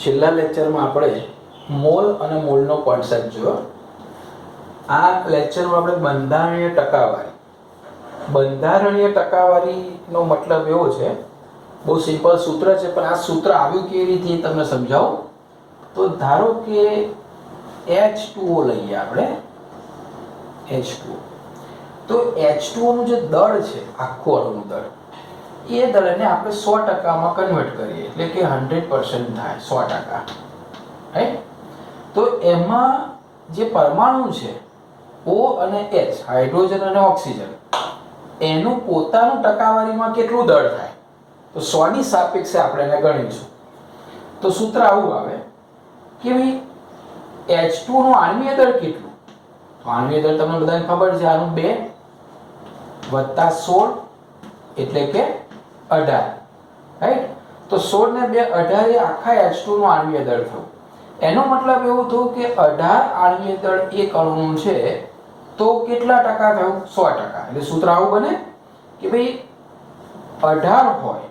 છેલ્લા લેક્ચરમાં આપણે મોલ અને મોલનો કોન્સેપ્ટ જોયો. આ લેક્ચરમાં આપણે બંધારણીય ટકાવારીનો મતલબ એવો છે, બહુ સિમ્પલ સૂત્ર છે, પણ આ સૂત્ર આવ્યું કેવી રીતે તમને સમજાવું. તો ધારો કે H2O લઈએ આપણે, H2O. તો H2O નું જે દળ છે, આખું અણુનું દળ, એ દળને આપણે 100% માં કન્વર્ટ કરીએ, એટલે કે 100% થાય 100%, રાઈટ. તો એમાં જે પરમાણુ છે O અને H, હાઇડ્રોજન અને ઓક્સિજન, એનું પોતાનું ટકાવારીમાં કેટલું દળ થાય, તો 100 ની સાપેક્ષે આપણે એને ગણીશું. તો સૂત્ર આવું આવે કે ભાઈ H2O નું આણ્વીય દળ કેટલું. તો આણ્વીય દળ તમને બધાને ખબર છે, આનું 2 + 16 એટલે કે 18, રાઈટ. તો 16 ને 2 18 એ આખા H2O નું આણ્વીય દળ થયું. એનો મતલબ એવું થયું કે 18 આણ્વીય દળ એક અણુનું છે, તો કેટલા ટકા થયું? 100%. એટલે સૂત્ર આવું બને કે ભાઈ 18 હોય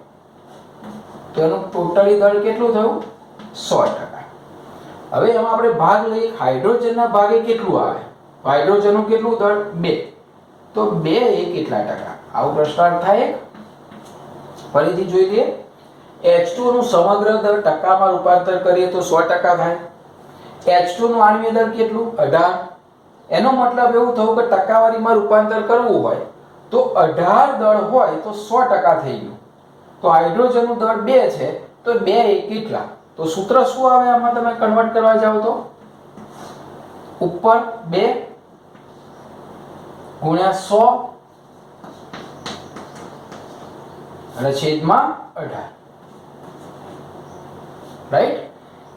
તો એનું ટોટલી દળ કેટલું થયું? 100%. હવે એમાં આપણે ભાગ લઈએ, હાઇડ્રોજનના ભાગે કેટલું આવે? હાઇડ્રોજનનું કેટલું દળ? 2. તો 2 એ કેટલા ટકા? આવો પ્રશ્ન થાય. ફરીથી જોઈ લઈએ. H2O નું સમગ્ર દળ ટકામાં રૂપાંતર કરીએ તો 100% થાય. H2O નું આણ્વીય દળ કેટલું? 18. એનો મતલબ એવું થયું કે ટકાવારીમાં રૂપાંતર કરવું હોય તો 18 દળ હોય તો 100% થઈ ગયું. તો હાઇડ્રોજનનું દળ 2 છે, તો 2 એ કેટલા? તો સૂત્ર શું આવે આમાં તમે કન્વર્ટ કરવા જાવ તો? ઉપર 2 ગુણ્યા 100 અને છેદમાં 18, રાઈટ.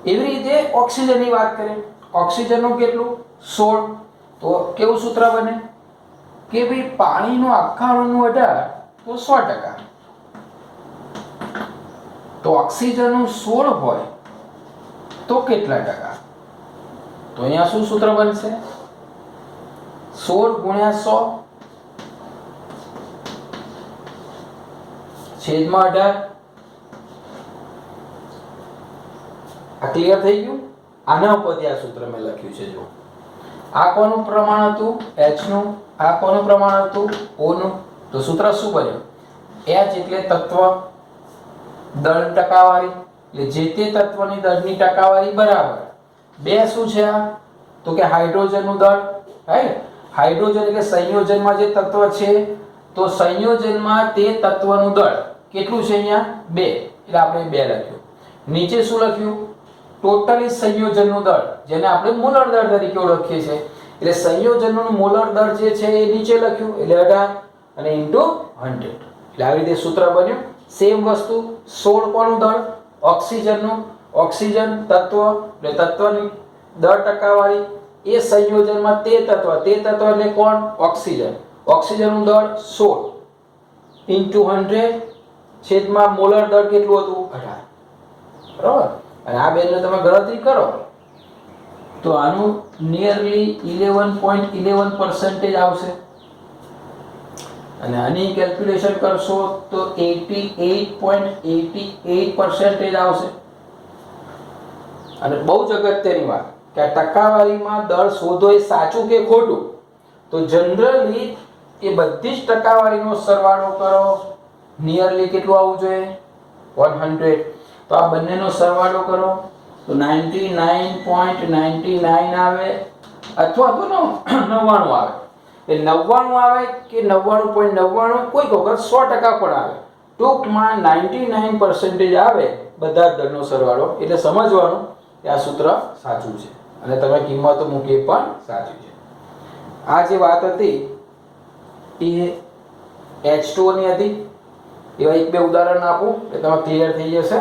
એવી રીતે ઓક્સિજનની વાત કરીએ. ઓક્સિજનનું કેટલું? 16. તો કેવું સૂત્ર બને કે ભાઈ પાણીનું આખા અણુનું 18 તો 100%. તો ઓક્સિજનનું 16 હોય તો કેટલા ટકા? તો અહીંયા શું સૂત્ર બનશે? 16 ગુણ્યા 100 છેદમાં 18. આ ક્લિયર થઈ ગયું? આના ઉપરથી આ સૂત્ર મેં લખ્યું છે. જો આ કોનું પ્રમાણ હતું? H નું. આ કોનું પ્રમાણ હતું? O નું. તો સૂત્ર શું બન્યું? H એટલે તત્વ દળ ટકાવારી, એટલે જે તે તત્વની દળની ટકાવારી બરાબર 2 શું છે આ? તો કે હાઇડ્રોજનનું દળ, રાઈટ. હાઇડ્રોજન એટલે સંયોજનમાં જે તત્વ છે, તો સંયોજનમાં તે તત્વનું દળ કેટલું છે? અહીંયા 2, એટલે આપણે 2 લખ્યું. નીચે શું લખ્યું? ટોટલી સંયોજનનું દળ, જેને આપણે મોલર દળ તરીકે ઓળખીએ છીએ. એટલે સંયોજનનું મોલર દળ જે છે એ નીચે લખ્યું, એટલે 18 અને * 100. એટલે આવી રીતે સૂત્ર બન્યું. સેમ વસ્તુ 16 કોનું દળ? ઓક્સિજનનું. ઓક્સિજન તત્વ, એટલે તત્વની દળ ટકાવારી, એ સંયોજનમાં તે તત્વ એટલે કોણ? ઓક્સિજન. ઓક્સિજનનું દળ 16 * 100 છેદમાં મોલર દળ કેટલું હતું? 18. બરાબર. અને આ બેને તમે ગણતરી કરો તો આનું નિયરલી 11.11% આવશે. અને આની કેલ્ક્યુલેશન કરશો તો 88.88% આવશે. અને બહુ જ અગત્યની વાત કે આ ટકાવારીમાં દળ શોધો એ સાચું કે ખોટું, તો જનરલી એ બધી જ ટકાવારીનો સરવાળો કરો, નિયરલી કેટલું આવવું જોઈએ? 100. તો આ બંનેનો સરવાળો કરો તો 99.99 આવે, અથવા તો 99 આવે. એ 99 આવે કે 99.99, કોઈક વખત 100% પણ આવે. ટૂંકમાં 99% આવે બધા જ દળનો સરવાળો. એટલે સમજવાનું કે આ સૂત્ર સાચું છે અને તમે કિંમતો મૂકી પણ સાચી છે. આ જે વાત હતી એ H2O ની હતી. એવા 1-2 ઉદાહરણ આપું એટલે તમે ક્લિયર થઈ જશે.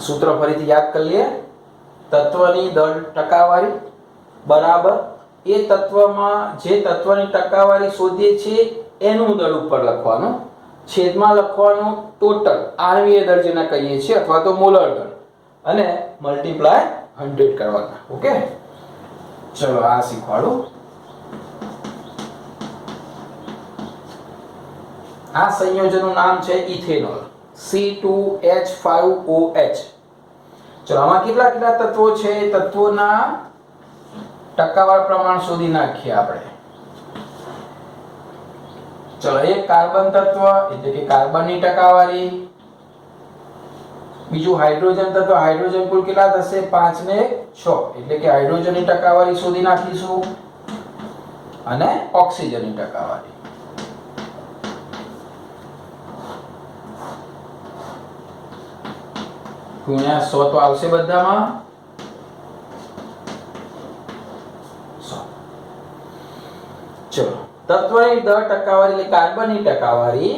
સૂત્ર ફરીથી યાદ કરી લઈએ. તત્વની દળ ટકાવારી બરાબર એ તત્વમાં જે તત્વની ટકાવારી શોધીએ છીએ એનું દળ ઉપર લખવાનું, છેદમાં લખવાનું ટોટલ આણ્વીય દળ જેને કહીએ છીએ, અથવા તો મોલર દળ, અને મલ્ટીપ્લાય 100 કરવાના. ઓકે, ચલો આ શીખવાડું. આ સંયોજનનું નામ છે ઇથેનોલ, C2H5OH. ચલો આમાં કેટલા કેટલા તત્વો છે, તત્વોના ટકાવાર પ્રમાણ શોધી નાખીએ આપણે. ચલો એક કાર્બન તત્વ એટલે કે કાર્બનની ટકાવારી, બીજું હાઇડ્રોજન તત્વ, હાઇડ્રોજન કુલ કેટલા થશે 5 ને 6 એટલે કે હાઇડ્રોજનની ટકાવારી શોધી નાખીશું, અને ઓક્સિજનની ટકાવારી. ગુણ્યા 100 તો આવશે બધામાં 100. ચલો તત્વની દર ટકાવારી એટલે કાર્બનની ટકાવારી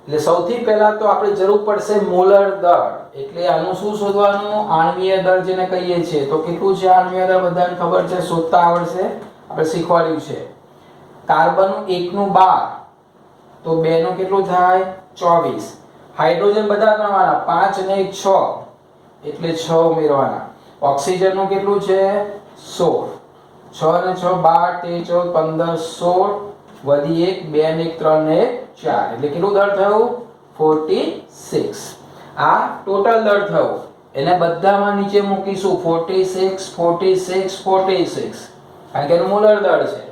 એટલે સૌથી પહેલા તો આપણે જરૂર પડશે મોલર દર. એટલે આનું શું શોધવાનું, આણ્વીય દર જેને કહીએ છીએ. તો કેટલું છે આણ્વીય દર બધાને ખબર છે, શોધતા આવડશે, આપણે શીખવાડ્યું છે. કાર્બનનું 1 નું 12 તો 2 નું કેટલું થાય 24. હાઇડ્રોજન બધા ગણવાના 5 ને 1 6 એટલે 6 ઉમેરવાના. ઓક્સિજન નું કેટલું છે 16, 6 ને 6 12 13 14 15 16 વધી 1 2 ને 1 3 ને 1 4 એટલે કેટલું દર થયું 46. આ ટોટલ દર થયો. એને બધામાં નીચે મૂકીશું 46 46 46 કારણ કે એનું મોલર દર છે.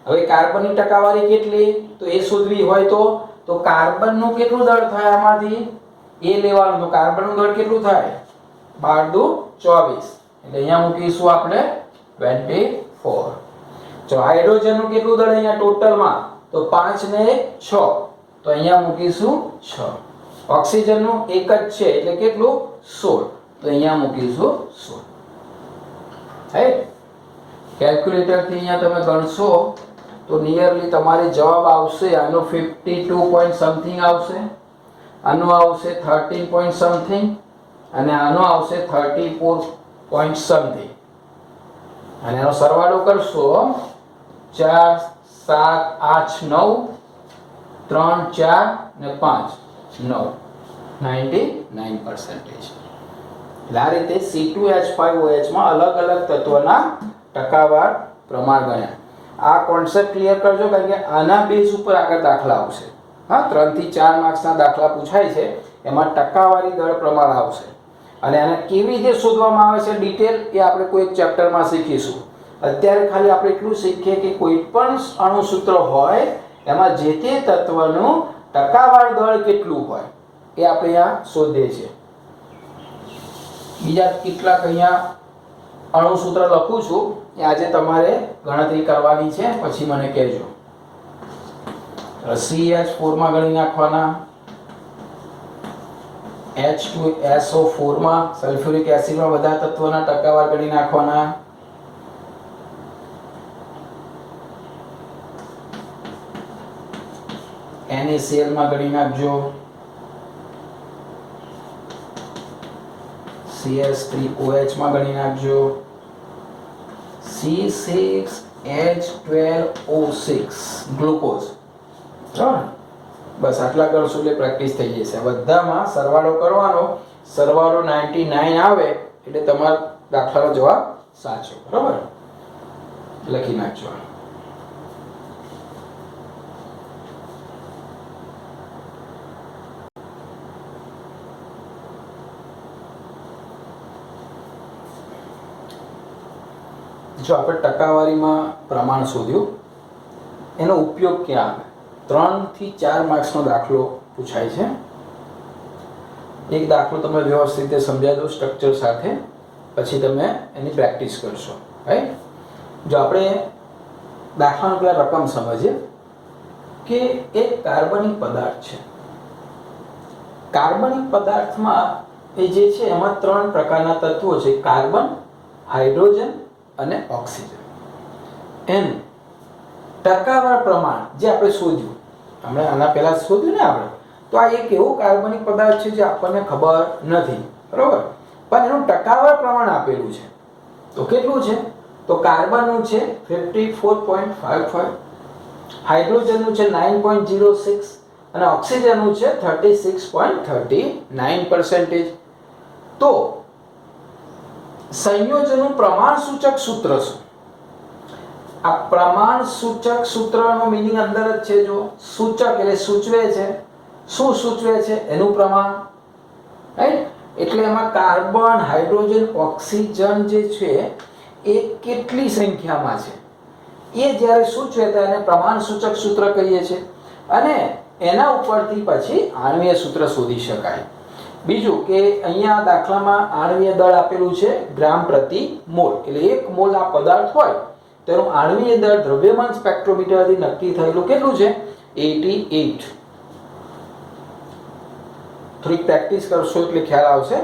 હવે કાર્બનની ટકાવારી કેટલી તો એ શોધવી હોય તો કાર્બનનું કેટલું દર થાય આમાંથી એ લેવાનું. તો કાર્બનનું દર કેટલું થાય 12 દુ 24 એટલે અહીંયા મૂકીશું આપણે 24. જો હાઇડ્રોજનનું કેટલું દર અહીંયા ટોટલમાં તો 5 ને 6 તો અહીંયા મૂકીશું 6. ઓક્સિજનનું એક જ છે એટલે કેટલું 16 તો અહીંયા મૂકીશું 16. હે કેલ્ક્યુલેટર થી અહીંયા તમે ગણશો તો નિયરલી તમારે જવાબ આવશે આનો 52 પોઈન્ટ સમથિંગ આવશે, આનો આવશે 13 પોઈન્ટ સમથિંગ અને આનો આવશે 34 પોઈન્ટ સમથિંગ. અને એનો સરવાળો કરશો 4 7 8 9 3 4 ને 5 9 99%. એટલે આ રીતે C2H5OH માં અલગ અલગ તત્વોના ટકાવાર પ્રમાણ ગણ્યા. આ કોન્સેપ્ટ ક્લિયર કરજો કારણ કે આના બેઝ ઉપર આગળ દાખલા આવશે. હા 3 થી 4 માર્ક્સના દાખલા પૂછાય છે એમાં ટકાવારી દર પ્રમાણ આવશે અને આને કેવી રીતે શોધવામાં આવે છે ડિટેલ એ આપણે કોઈ એક ચેપ્ટરમાં શીખીશું. અત્યારે ખાલી આપણે એટલું શીખીએ કે કોઈ પણ અણુસૂત્ર હોય એમાં જે તે તત્વનું ટકાવાર દર કેટલું હોય એ આપણે અહીંયા શોધીએ છીએ. બીજા કેટલાક અહીંયા અણુસૂત્ર લખું છું એ આજે તમારે ગણતરી કરવાની છે, પછી મને કહેજો. CH4 માં ગણી નાખવાના, H2SO4 માં સલ્ફ્યુરિક એસિડમાં બધા તત્વોના ટકાવાર ગણી નાખવાના. NaCl માં ગણી નાખજો, CS3OH માં ગણી નાખજો, C6H12O6 ગ્લુકોઝ. બરાબર, બસ આટલા કરશું એટલે પ્રેક્ટિસ થઈ જશે. બધામાં સરવાળો કરવાનો, સરવાળો 99 આવે એટલે તમારો દાખલાનો જવાબ સાચો. બરાબર, લખી નાખજો. જો આપણે ટકાવારીમાં પ્રમાણ શોધ્યું એનો ઉપયોગ ક્યાં આવે 3 થી 4 માર્ક્સનો દાખલો પૂછાય છે. એક દાખલો તમે વ્યવસ્થિત રીતે સમજાવી દો સ્ટ્રક્ચર સાથે, પછી તમે એની પ્રેક્ટિસ કરશો. રાઈટ, જો આપણે દાખલાનો પેલા રકમ સમજીએ કે એક કાર્બનિક પદાર્થ છે. કાર્બનિક પદાર્થમાં એ જે છે એમાં 3 પ્રકારના તત્વો છે, કાર્બન, હાઇડ્રોજન અને ઓક્સિજન. એનું ટકાવાર પ્રમાણ જે આપણે શોધ્યું, હમણાં આના પહેલા શોધ્યું ને આપણે, તો આ એક એવો કાર્બનિક પદાર્થ છે જે આપણને ખબર નથી, બરોબર, પણ એનું ટકાવાર પ્રમાણ આપેલું છે. તો કેટલું છે તો કાર્બનનું છે 54.55, હાઇડ્રોજનનું છે 9.06 અને ઓક્સિજનનું છે 36.39%. તો સંયોજનનું પ્રમાણ સૂચક સૂત્ર શું? આ પ્રમાણ સૂચક સૂત્રનો મીનિંગ અંદર જ છે. જો સૂચક એટલે સૂચવે છે, શું સૂચવે છે? એનું પ્રમાણ, રાઈટ? એટલે એમાં કાર્બન, હાઇડ્રોજન, ઓક્સિજન જે છે એ કેટલી સંખ્યામાં છે એ જ્યારે સૂચવે તો એને પ્રમાણ સૂચક સૂત્ર કહીએ છીએ. અને એના ઉપરથી પછી આણ્વીય સૂત્ર શોધી શકાય. બીજું કે અહીંયા દાખલામાં આણ્વીય દળ આપેલું છે ગ્રામ પ્રતિ મોલ, એટલે 1 મોલ આ પદાર્થ હોય તેનું આણ્વીય દળ દ્રવ્યમાન સ્પેક્ટ્રોમીટરથી નક્કી થયેલું કેટલું છે? 88. થોડીક પ્રેક્ટિસ કરશો એટલે ખ્યાલ આવશે.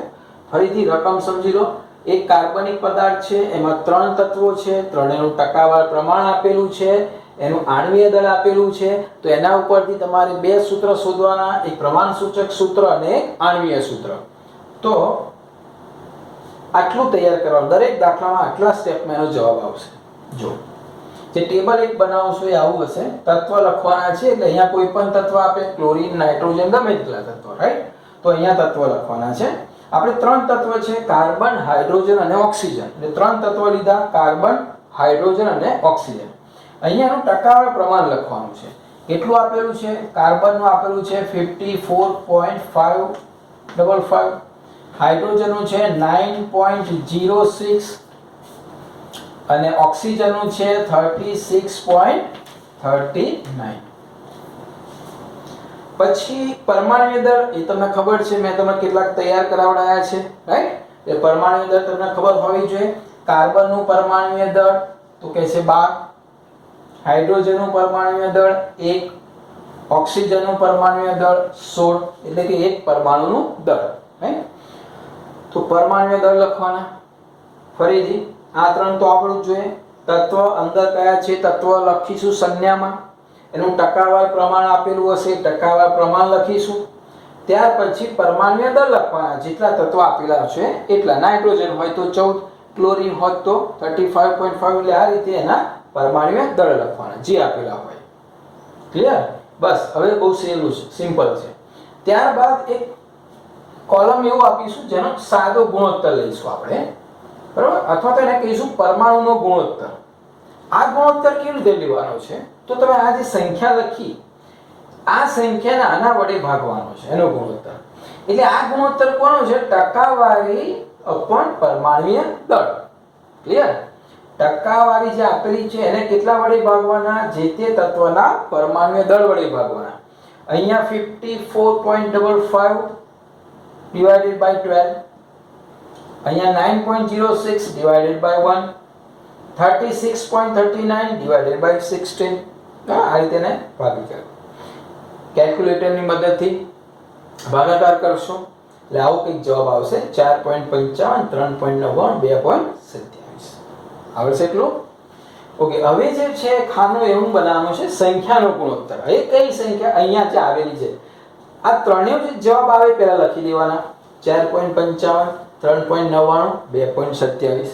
ફરીથી રકમ સમજી લો. એક કાર્બનિક પદાર્થ છે, એમાં 3 તત્વો છે, ત્રણેયનું ટકાવાર પ્રમાણ આપેલું છે, એનું આણ્વીય દળ આપેલું છે. તો એના ઉપરથી તમારે 2 સૂત્ર શોધવાના, એક પ્રમાણ સૂચક સૂત્ર અને એક આણ્વીય સૂત્ર. તો આટલું તૈયાર કરવાનું. દરેક દાખલામાં આટલા સ્ટેપમાં એનો જવાબ આવશે. જો જે ટેબલ એક બનાવશો એ આવું હશે. તત્વ લખવાના છે એટલે અહીંયા કોઈ પણ તત્વ આપે, ક્લોરીન, નાઇટ્રોજન, ગમે તેટલા તત્વ, રાઈટ? તો અહીંયા તત્વ લખવાના છે. આપણે 3 તત્વ છે, કાર્બન, હાઇડ્રોજન અને ઓક્સિજન. એટલે 3 તત્વ લીધા, કાર્બન, હાઇડ્રોજન અને ઓક્સિજન. અહીંયાનું ટકાવાર પ્રમાણ લખવાનું છે. કેટલું આપેલું છે? કાર્બનનું આપેલું છે 54.555, હાઇડ્રોજનનું છે 9.06 અને ઓક્સિજનનું છે 36.39. પછી પરમાણ્વીય દળ એ તમને ખબર છે, મેં તમને કેટલાક તૈયાર કરાવડાયા છે, રાઈટ? એ પરમાણ્વીય દળ તમને ખબર હોવી જોઈએ. કાર્બનનું પરમાણ્વીય દળ તો કે છે 12, હાઇડ્રોજનનું પરમાણ્વીય દળ 1, ઓક્સિજનનું પરમાણ્વીય દળ 16, એટલે કે એક પરમાણુનું દળ, રાઈટ? તો પરમાણ્વીય દળ લખવાના. ફરીથી આ 3 તો આપણું જ જોઈએ. તત્વ અંદર કયા છે તત્વ લખીશું સંજ્ઞામાં. એનું ટકાવાર પ્રમાણ આપેલું હશે, ટકાવાર પ્રમાણ લખીશું. ત્યાર પછી પરમાણ્વીય દળ લખવાના, જેટલા તત્વ આપેલા છે એટલા. નાઇટ્રોજન હોય તો 14, ક્લોરીન હોય તો 35.5, એટલે આ રીતે એના પરમાણ્વીય દળ લખવાના જે આપેલા હોય. ક્લિયર? બસ હવે બહુ સહેલું છે, સિમ્પલ છે. ત્યારબાદ એક કોલમ એવું આપીશું જેનો સાદો ગુણોત્તર લઈશું આપણે, બરાબર? અથવા તો એને કહીશું પરમાણુનો ગુણોત્તર. આ ગુણોત્તર કેવી રીતે લેવાનો છે? તો તમે આ જે સંખ્યા લખી, આ સંખ્યાને આના વડે ભાગવાનો છે, એનો ગુણોત્તર. એટલે આ ગુણોત્તર કોનો છે? ટકાવારી અપન પરમાણ્વીય દળ. ક્લિયર? ટકાવારી જે આપેલી છે એને કેટલા વડે ભાગવાના? જે તે તત્વના પરમાણ્વીય દળ વડે ભાગવાના. અહીંયા 54.55 divided by 12, અહીંયા 9.06 divided by 1, 36.39 divided by 16. આ રીતે ને ભાગી કરો. કેલ્ક્યુલેટરની મદદથી ભાગાકાર કરશો એટલે આવો કંઈક જવાબ આવશે. 4.55, 3.99, 2.27. આવશે એટલું? ઓકે. હવે જે છે ખાનું એવું બનાવવાનું છે સંખ્યાનો ગુણોત્તર. એ કઈ સંખ્યા? અહીંયા જે આવેલી છે આ ત્રણેય જે જવાબ આવે પહેલા લખી દેવાના. 4.55, 3.99, 2.27.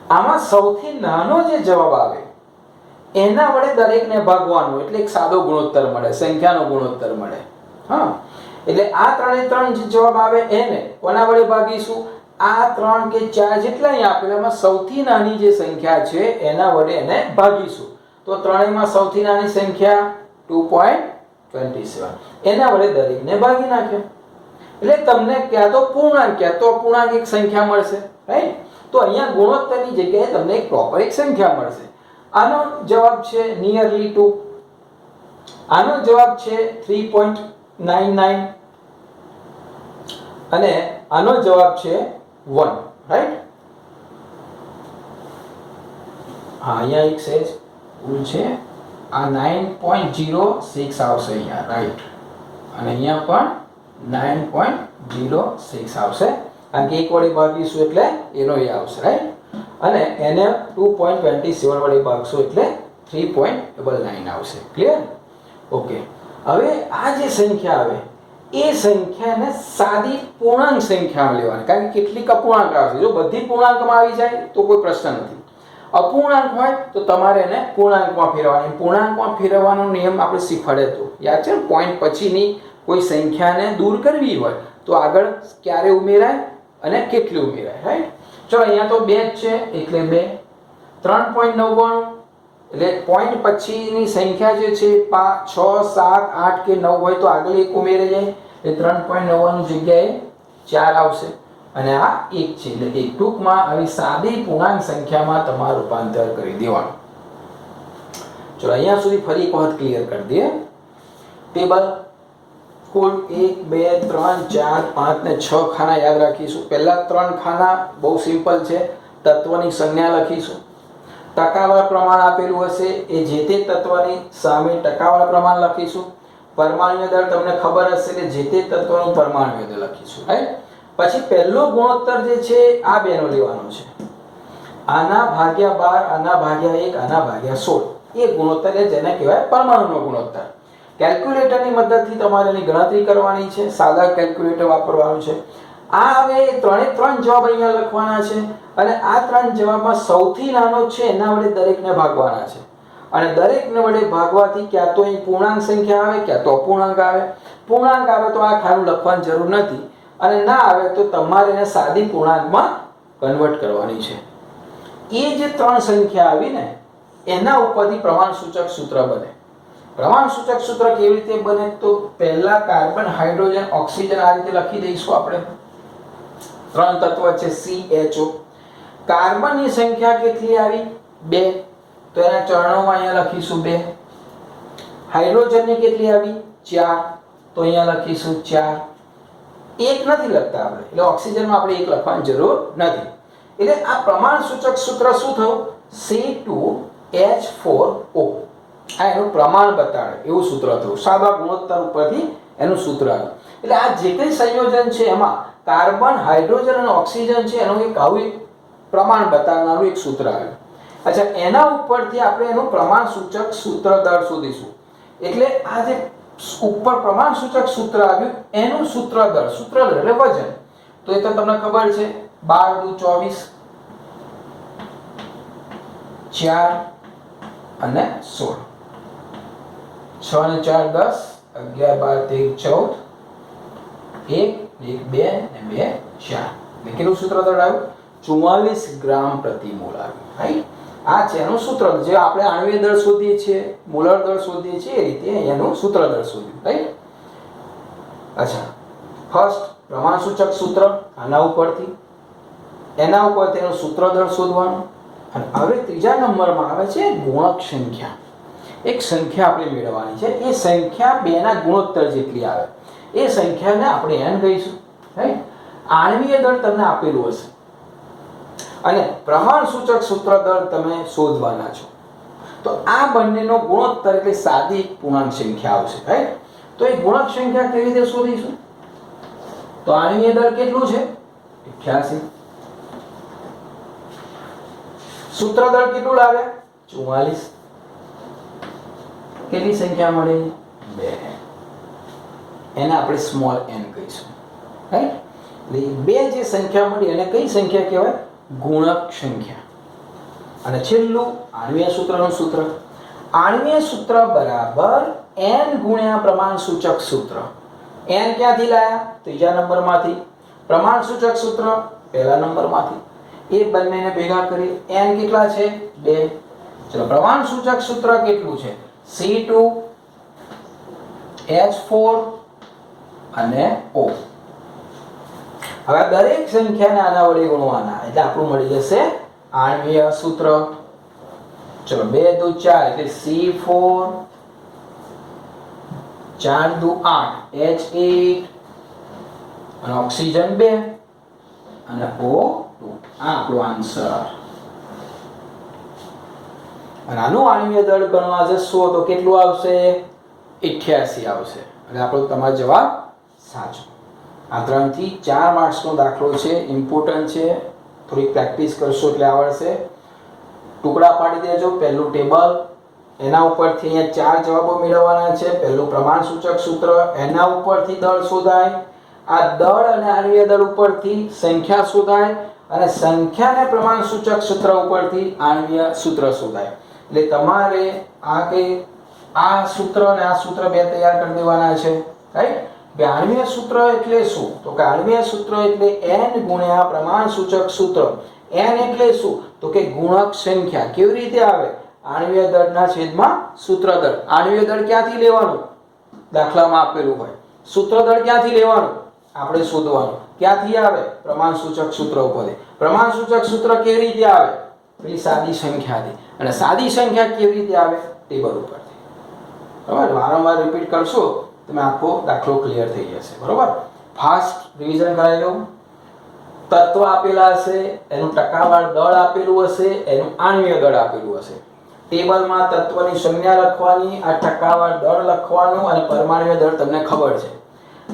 આમાં સૌથી નાનો જે જવાબ આવે એના વડે દરેકને ભાગવાનું, એટલે એક સાદો ગુણોત્તર મળે, સંખ્યાનો ગુણોત્તર મળે. હા, એટલે આ 3 જે જવાબ આવે એને કોના વડે ભાગીશું? આ 3 કે 4 જેટલા અહીં આપેલામાં સૌથી નાની જે સંખ્યા છે એના વડે એને ભાગીશું. તો ત્રણેયમાં સૌથી નાની સંખ્યા 2.27, એના વડે દરેકને ભાગી નાખ્યો. એટલે તમને ક્યાં તો પૂર્ણાંક, ક્યાં તો અપૂર્ણાંક એક સંખ્યા મળશે, રાઈટ? તો અહીંયા ગુણોત્તરની જગ્યાએ તમને એક પ્રોપર એક સંખ્યા મળશે. આનો જવાબ છે નિયરલી 2, આનો જવાબ છે 3.99 અને આનો જવાબ છે 1, રાઈટ? હા, અહીંયા એક સહેજ ભૂલ છે. આ 9.06 આવશે અહીંયા, રાઈટ? અને અહીંયા પણ 9.06 આવશે, કારણ કે એક વડે ભાગીશું એટલે એનો એ આવશે, રાઈટ? અને એને 2.27 વડે ભાગશું એટલે 3.99 આવશે. ક્લિયર? ઓકે. હવે આ જે સંખ્યા આવે એ સંખ્યાને સાદી પૂર્ણાંક સંખ્યામાં લેવાની, કારણ કે કેટલીક અપૂર્ણાંક આવશે. જો બધી પૂર્ણાંકમાં આવી જાય તો કોઈ પ્રશ્ન નથી. અપૂર્ણાંક હોય તો તમારે એને પૂર્ણાંકમાં ફેરવવાની. પૂર્ણાંકમાં ફેરવવાનો નિયમ આપણે શીખવાડ્યો હતો, યાદ છે? પોઈન્ટ પછીની કોઈ સંખ્યાને દૂર કરવી હોય તો આગળ ક્યારે ઉમેરાય અને કેટલી ઉમેરાય, રાઈટ? ચલો, અહીંયા તો 2 જ છે એટલે 2. 3.99 એટલે પોઈન્ટ પછીની સંખ્યા જે છે 5 6 7 8 કે 9 હોય તો આગળ એક ઉમેરી જાય એટલે 3.99 જગ્યાએ 4 આવશે અને આ 1 છે એટલે એક ટૂંકમાં આવી સાદી પૂર્ણાંક સંખ્યામાં તમારે રૂપાંતર કરી દેવાનું. ચલો અહીંયા સુધી ફરી એક વખત ક્લિયર કરી દઈએ. ટેબલ કુલ 1 2 3 4 5 ને 6 ખાના યાદ રાખીશું. પહેલા 3 ખાના બહુ સિમ્પલ છે. તત્વની સંજ્ઞા લખીશું. ટકાવાળા પ્રમાણ આપેલું હશે એ જે તે તત્વની સામે ટકાવાળા પ્રમાણ લખીશું. પરમાણુ દળ તમને ખબર હશે કે જે તે તત્વનું પરમાણુ દળ લખીશું, રાઈટ. પછી પહેલો ગુણોત્તર જે છે આ બેનો લેવાનો છે. આના ભાગ્યા 12, આના ભાગ્યા 1, આના ભાગ્યા 16. એ ગુણોત્તર છે જેને કહેવાય પરમાણુનો ગુણોત્તર. કેલ્ક્યુલેટરની મદદથી તમારે એની ગણતરી કરવાની છે. સાદા કેલ્ક્યુલેટર વાપરવાનું છે. આ હવે ત્રણે ત્રણ જવાબ અહીંયા લખવાના છે અને આ ત્રણ જવાબમાં સૌથી નાનો છે એના વડે દરેકને ભાગવાના છે અને દરેકને વડે ભાગવાથી ક્યાં તો અહીં પૂર્ણાંક સંખ્યા આવે ક્યાં તો અપૂર્ણાંક આવે. પૂર્ણાંક આવે તો આ ખાનું લખવાની જરૂર નથી અને ના આવે તો તમારે એને સાદી પૂર્ણાંકમાં કન્વર્ટ કરવાની છે. એ જે ત્રણ સંખ્યા આવી ને એના ઉપરથી પ્રમાણસૂચક સૂત્ર બને. પ્રમાણસૂચક સૂત્ર કેવી રીતે બને તો પહેલા કાર્બન હાઇડ્રોજન ઓક્સિજન આ રીતે લખી દઈશું આપણે. ત્રણ તત્વ છે CHO. કાર્બનની સંખ્યા કેટલી આવી 2 તો એના ચરણોમાં અહીંયા લખીશું 2. હાઇડ્રોજનની કેટલી આવી 4 તો અહીંયા લખીશું 4. એક નથી લખતા આપણે એટલે ઓક્સિજનમાં આપણે એક લખવાની જરૂર નથી. એટલે આ પ્રમાણસૂચક સૂત્ર શું થયું C2H4O. આ એનું પ્રમાણ બતાડે એવું સૂત્ર થયું. સાદા ગુણોત્તર ઉપરથી એનું સૂત્ર આવ્યું. એટલે આ જે કંઈ સંયોજન છે એમાં કાર્બન હાઇડ્રોજન અને ઓક્સિજન છે એનું એક આવું પ્રમાણ બતાવનારું એક સૂત્ર આવ્યું. અચ્છા એના ઉપરથી આપણે એનું પ્રમાણસૂચક સૂત્ર દર શોધીશું. એટલે આ જે ઉપર પ્રમાણસૂચક સૂત્ર આવ્યું એનું સૂત્ર દર એટલે વજન. તો એ તો તમને ખબર છે 12 દુ 24 4 અને 16. 6 ને 4 10 11 12 13 14 1 1 2 અને 2 4. કેટલું સૂત્ર દર આવ્યું 44 ગ્રામ પ્રતિ મોલ આવ્યું, રાઈટ. આ છે એનું સૂત્ર જે આપણે આણ્વિય દળ શોધીએ છીએ મોલર દળ શોધીએ છીએ એ રીતે એનું સૂત્ર દર શોધ્યું, રાઈટ. અચ્છા ફર્સ્ટ પ્રમાણસૂચક સૂત્ર આના ઉપરથી એના ઉપરથી એનું સૂત્ર દર શોધવાનું અને હવે ત્રીજા નંબરમાં આવે છે ગુણક સંખ્યા. એક સંખ્યા આપણે મેળવવાની છે. એ સંખ્યા બેના ગુણોત્તર જેટલી આવે એ સંખ્યાને આપણે n કહીશું, રાઈટ. આણ્વિય દળ તમને આપેલું હશે અને પ્રમાણસૂચક સૂત્ર દર તમે શોધવાના છો. તો આ બંનેનો ગુણોત્તર એટલે સાદી પૂર્ણાંક સંખ્યા આવશે, રાઈટ. તો એ ગુણક સંખ્યા કેવી રીતે શોધીશું તો આણ્વિય દળ કેટલું છે 88. સૂત્ર દળ કેટલું લાવે 44. કેટલી સંખ્યા મળે 2. એને આપણે સ્મોલ n કહીશું, રાઈટ. એટલે બે જે સંખ્યા મળી એને કઈ સંખ્યા કહેવાય ગુણક સંખ્યા. અને છેલ્લું આણ્વિય સૂત્રનું સૂત્ર. આણ્વિય સૂત્ર બરાબર n ગુણ્યા પ્રમાણસૂચક સૂત્ર. n ક્યાંથી લાયા ત્રીજા નંબરમાંથી. પ્રમાણસૂચક સૂત્ર પહેલા નંબરમાંથી. એ બંનેને ભેગા કરી n કેટલા છે 2. ચલો પ્રમાણસૂચક સૂત્ર કેટલું છે C2H4 અને O. હવે દરેક સંખ્યાને આના વડે ગુણવાના એટલે આપણું મળી જશે આણ્વિય સૂત્ર. ચલો 2 દુ 4 એટલે C4 4 દુ 8 H8 અને ઓક્સિજન 2 અને O2. આ આપણો આન્સર. અને આનું આણ્વિય દળ ગણવા જશો તો કેટલું આવશે 88 આવશે. એટલે આપણો તમારો જવાબ સાચો. આ 3 થી 4 માર્ક્સનો દાખલો છે. ઇમ્પોર્ટન્ટ છે. થોડી પ્રેક્ટિસ કરશો એટલે આવડશે. ટુકડા પાડી દેજો. પહેલું ટેબલ એના ઉપરથી અહીંયા 4 જવાબો મેળવવાના છે. પહેલું પ્રમાણસૂચક સૂત્ર એના ઉપરથી દળ શોધાય. આ દળ અને આણ્વિય દળ ઉપરથી સંખ્યા શોધાય અને સંખ્યાને પ્રમાણસૂચક સૂત્ર ઉપરથી આણ્વિય સૂત્ર શોધાય. એટલે તમારે આ સૂત્ર અને આ સૂત્ર બે તૈયાર કરી દેવાના છે, રાઈટ. આણ્વિય સૂત્ર એટલે શું તો કે આણ્વિય સૂત્ર એટલે n ગુણ્યા પ્રમાણસૂચક સૂત્ર. n એટલે શું તો કે ગુણક સંખ્યા. કેવી રીતે આવે આણ્વીય દળના છેદમાં સૂત્ર દળ. આણ્વીય દળ ક્યાંથી લેવાનું? દાખલામાં આપેલું હોય. સૂત્ર દળ ક્યાંથી લેવાનું? આપણે શોધવાનું. ક્યાંથી આવે? પ્રમાણસૂચક સૂત્ર ઉપરથી. પ્રમાણસૂચક સૂત્ર કેવી રીતે આવે? પેલી સાદી સંખ્યાથી. અને સાદી સંખ્યા કેવી રીતે આવે? ટેબલ ઉપરથી. બરાબર, વારંવાર રિપીટ કરશો તમે આખો દાખલો ક્લિયર થઈ જશે. બરાબર, ફાસ્ટ રિવિઝન કરાવી દઉં. તત્વ આપેલા હશે, એનું ટકાવાર દળ આપેલું હશે, એનું આણ્વીય દળ આપેલું હશે. ટેબલમાં તત્વની સંજ્ઞા લખવાની, આ ટકાવાર દળ લખવાનું અને પરમાણ્વીય દળ તમને ખબર છે.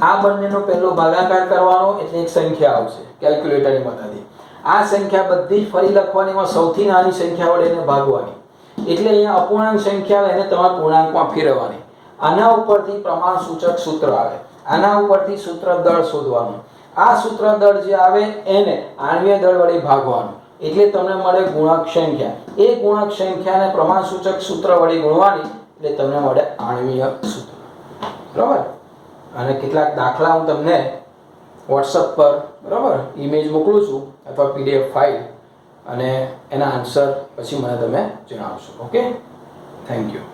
આ બંનેનો પહેલો ભાગાકાર કરવાનો એટલે એક સંખ્યા આવશે કેલ્ક્યુલેટરની મદદથી. આ સંખ્યા બધી ફરી લખવાની, સૌથી નાની સંખ્યા વડે એને ભાગવાની. એટલે અહીંયા અપૂર્ણાંક સંખ્યા એને તમારે પૂર્ણાંકમાં ફેરવવાની. આના ઉપરથી પ્રમાણસૂચક સૂત્ર આવે. આના ઉપરથી સૂત્ર દળ શોધવાનું. આ સૂત્ર દળ જે આવે એને આણ્વીય દળ વડે ભાગવાનું. એટલે તમને મળે ગુણક સંખ્યા. એ ગુણક સંખ્યાને પ્રમાણસૂચક સૂત્ર વડે ગુણવાની એટલે તમને મળે આણ્વીય સૂત્ર. બરાબર, અને કેટલાક દાખલા હું તમને WhatsApp પર બરાબર ઇમેજ મોકલું છું અથવા PDF ફાઇલ, અને એના આન્સર પછી મને તમે જણાવશો. Okay, thank you.